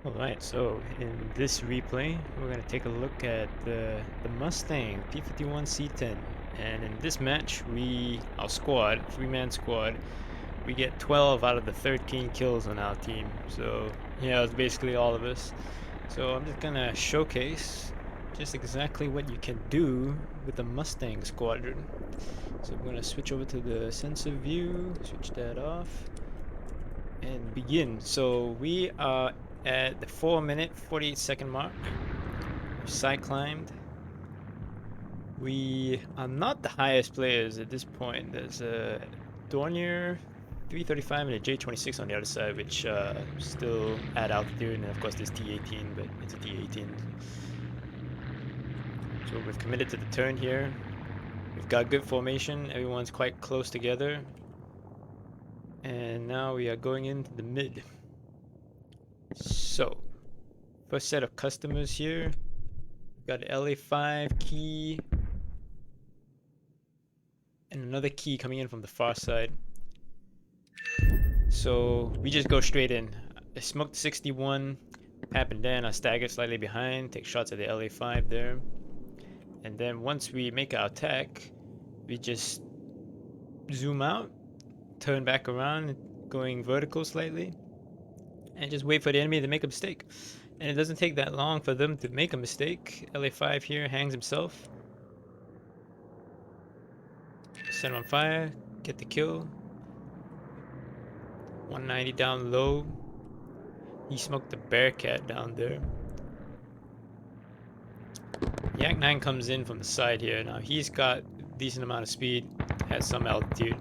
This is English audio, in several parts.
Alright, so in this replay, we're going to take a look at the Mustang P-51 C10. And in this match, our squad, three-man squad, we get 12 out of the 13 kills on our team. So, yeah, it's basically all of us. So I'm just going to showcase just exactly what you can do with the Mustang squadron. So we're going to switch over to the sensor view, switch that off, and begin. So we are at the 4-minute 48-second mark. We've side climbed. We are not the highest players at this point. There's a Dornier 335 and a J26 on the other side, which still at altitude, and of course there's T18, but it's a T18. So we've committed to the turn here. We've got good formation. Everyone's quite close together. And now we are going into the mid. So, first set of customers here. Got LA5 key and another key coming in from the far side. So we just go straight in. I smoked 61, Pap and Dan. I stagger slightly behind, take shots at the LA5 there. And then once we make our attack, we just zoom out, turn back around, going vertical slightly, and just wait for the enemy to make a mistake. And it doesn't take that long for them to make a mistake. LA5 here hangs himself. Set him on fire, get the kill. 190 down low. He smoked the Bearcat down there. Yak 9 comes in from the side here. Now he's got a decent amount of speed, has some altitude,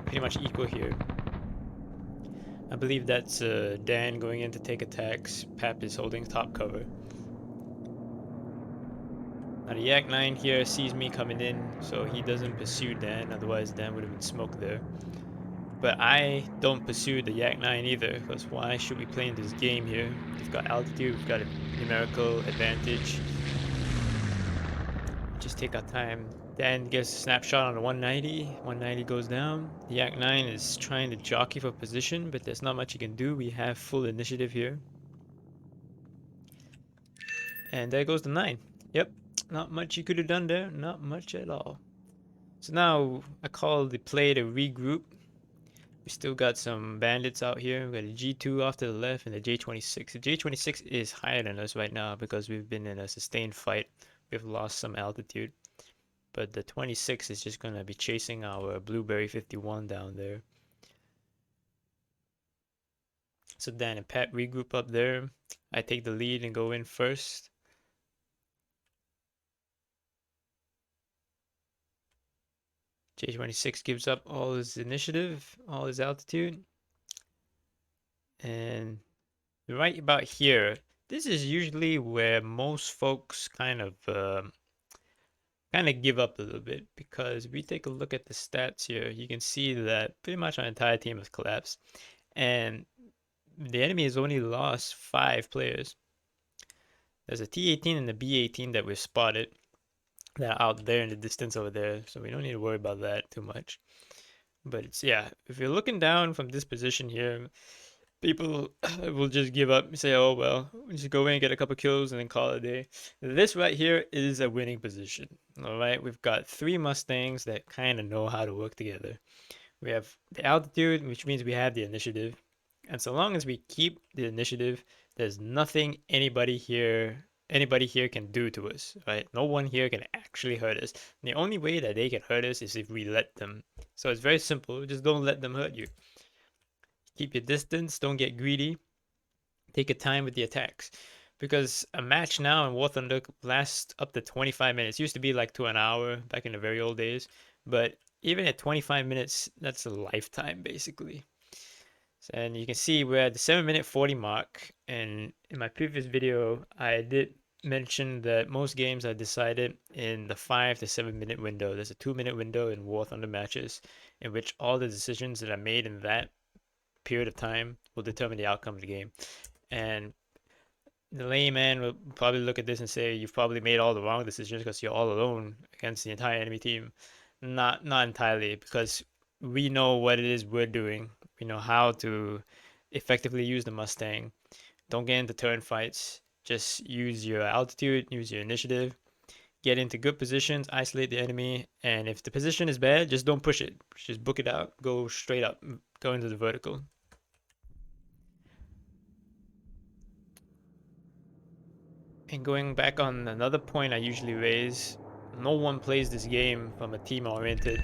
pretty much equal here. I believe that's Dan going in to take attacks. Pap is holding top cover. Now the Yak 9 here sees me coming in, so he doesn't pursue Dan, otherwise Dan would have been smoked there. But I don't pursue the Yak 9 either, because why should we play in this game here? We've got altitude, we've got a numerical advantage. Just take our time. Dan gets a snapshot on the 190. 190 goes down. The Yak 9 is trying to jockey for position, but there's not much he can do. We have full initiative here. And there goes the 9. Yep, not much you could have done there. Not much at all. So now I call the play to regroup. We still got some bandits out here. We got a G2 off to the left and a J26. The J26 is higher than us right now because we've been in a sustained fight. We've lost some altitude. But the 26 is just going to be chasing our Blueberry 51 down there. So Dan and Pat regroup up there. I take the lead and go in first. J26 gives up all his initiative, all his altitude. And right about here, this is usually where most folks kind of give up a little bit, because if we take a look at the stats here, you can see that pretty much our entire team has collapsed. And the enemy has only lost 5 players. There's a T18 and a B18 that we've spotted that are out there in the distance over there, so we don't need to worry about that too much. But it's, yeah, if you're looking down from this position here, people will just give up and say, oh, well, we just go in and get a couple kills and then call it a day. This right here is a winning position. All right, we've got 3 Mustangs that kind of know how to work together. We have the altitude, which means we have the initiative. And so long as we keep the initiative, there's nothing anybody here can do to us, right? No one here can actually hurt us. And the only way that they can hurt us is if we let them. So it's very simple. Just don't let them hurt you. Keep your distance. Don't get greedy. Take your time with the attacks. Because a match now in War Thunder lasts up to 25 minutes. It used to be like to an hour back in the very old days. But even at 25 minutes, that's a lifetime basically. And you can see we're at the 7-minute 40 mark. And in my previous video, I did mention that most games are decided in the 5 to 7-minute window. There's a 2-minute window in War Thunder matches in which all the decisions that are made in that period of time will determine the outcome of the game. And the layman will probably look at this and say, you've probably made all the wrong decisions because you're all alone against the entire enemy team. Not entirely, because we know what it is we're doing. We know how to effectively use the Mustang. Don't get into turn fights. Just use your altitude, use your initiative, get into good positions, isolate the enemy, and if the position is bad, just don't push it. Just book it out, go straight up, go into the vertical. And going back on another point I usually raise, no one plays this game from a team-oriented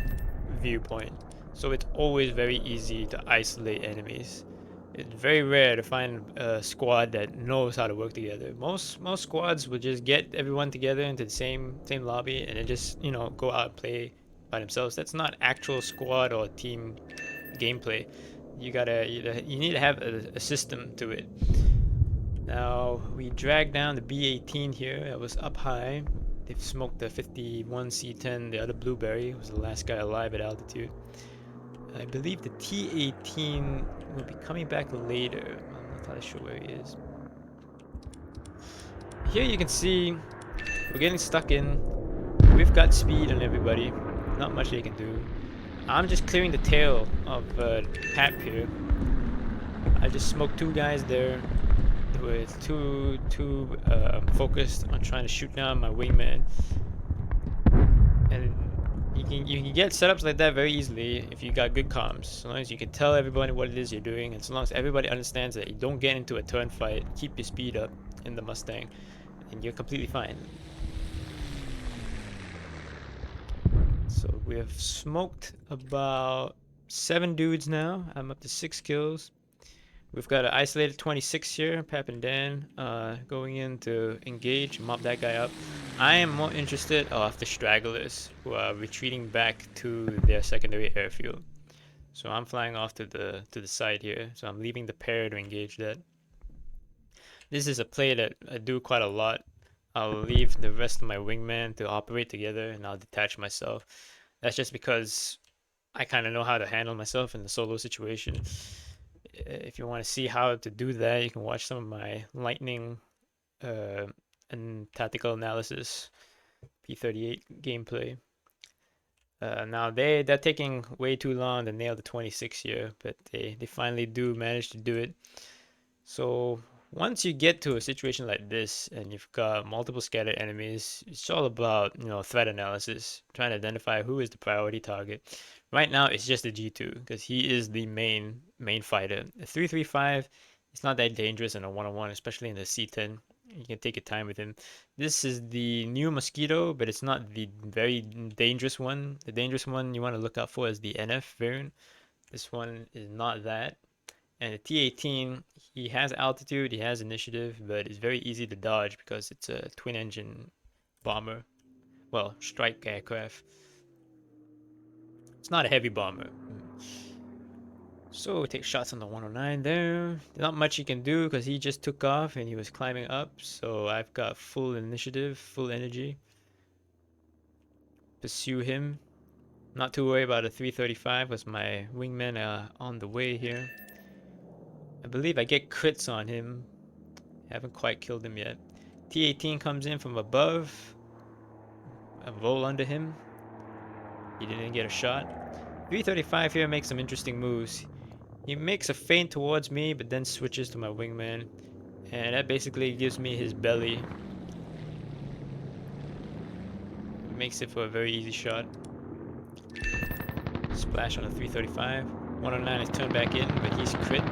viewpoint, so it's always very easy to isolate enemies. It's very rare to find a squad that knows how to work together. Most squads will just get everyone together into the same lobby and then just go out and play by themselves. That's not actual squad or team gameplay. You need to have a system to it. Now we drag down the B-18 here. It was up high. They've smoked the 51 C-10. The other blueberry was the last guy alive at altitude. I believe the T-18 will be coming back later. I'm not entirely sure where he is. Here you can see we're getting stuck in. We've got speed on everybody. Not much they can do. I'm just clearing the tail of Pap here. I just smoked two guys there. Were too focused on trying to shoot down my wingman. And you can get setups like that very easily if you got good comms. As long as you can tell everybody what it is you're doing, as long as everybody understands that you don't get into a turn fight, keep your speed up in the Mustang, and you're completely fine. So we have smoked about 7 dudes now. I'm up to 6 kills. We've got an isolated 26 here, Pap and Dan, going in to engage, mop that guy up. I am more interested of the stragglers who are retreating back to their secondary airfield. So I'm flying off to the side here. So I'm leaving the pair to engage that. This is a play that I do quite a lot. I'll leave the rest of my wingman to operate together, and I'll detach myself. That's just because I kind of know how to handle myself in the solo situation. If you want to see how to do that, you can watch some of my lightning and tactical analysis P-38 gameplay. Now they're taking way too long to nail the 26 here, but they finally do manage to do it. So once you get to a situation like this and you've got multiple scattered enemies, it's all about threat analysis, trying to identify who is the priority target. Right now it's just the G2 because he is the main fighter. The 335 is not that dangerous in a one-on-one, especially in the C10. You can take your time with him. This is the new Mosquito, but it's not the very dangerous one. The dangerous one you want to look out for is the NF variant. This one is not that. And the T-18, he has altitude, he has initiative, but it's very easy to dodge because it's a twin-engine bomber. Well, strike aircraft. It's not a heavy bomber. So we take shots on the 109 there. Not much he can do because he just took off and he was climbing up. So I've got full initiative, full energy. Pursue him. Not too worried about a 335 because my wingmen are on the way here. I believe I get crits on him. Haven't quite killed him yet. T-18 comes in from above. I roll under him. He didn't get a shot. 335 here makes some interesting moves. He makes a feint towards me, but then switches to my wingman. And that basically gives me his belly. Makes it for a very easy shot. Splash on a 335. 109 is turned back in, but he's crit.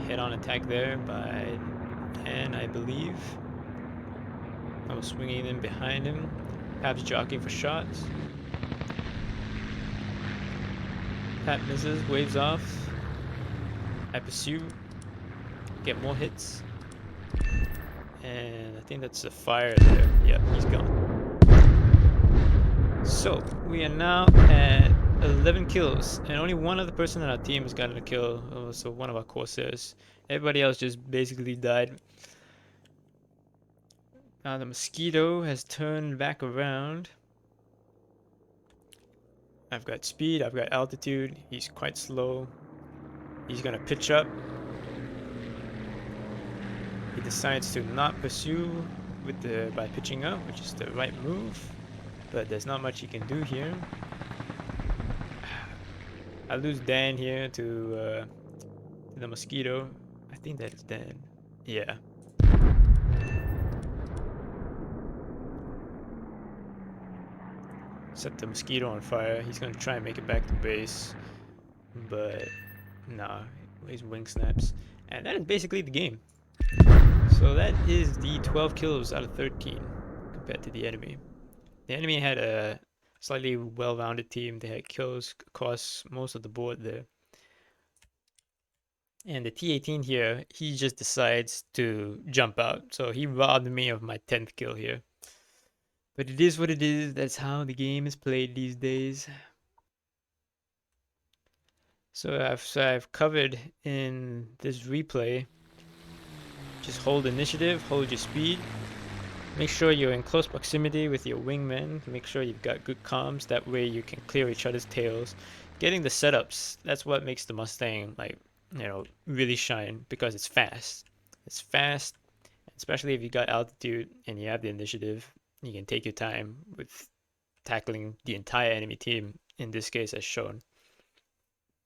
Head-on attack there by 10, I believe. I was swinging in behind him. Pap's jockeying for shots. Pap misses, waves off. I pursue. Get more hits. And I think that's a fire there. Yep, he's gone. So, we are now at 11 kills, and only one other person on our team has gotten a kill, also one of our Corsairs. Everybody else just basically died. Now the Mosquito has turned back around. I've got speed, I've got altitude, he's quite slow. He's gonna pitch up. He decides to not pursue by pitching up, which is the right move. But there's not much he can do here. I lose Dan here to the Mosquito. I I think that is dead. Yeah. Set the mosquito on fire. He's gonna try and make it back to base, but nah, his wing snaps. And that is basically the game. So that is the 12 kills out of 13 compared to the enemy. The enemy had a slightly well-rounded team. They had kills across most of the board there. And the T-18 here, he just decides to jump out. So he robbed me of my 10th kill here. But it is what it is. That's how the game is played these days. So I've covered in this replay. Just hold initiative, hold your speed. Make sure you're in close proximity with your wingmen. Make sure you've got good comms. That way you can clear each other's tails. Getting the setups, that's what makes the Mustang, like, really shine because it's fast. It's fast, especially if you got altitude and you have the initiative. You can take your time with tackling the entire enemy team, in this case as shown.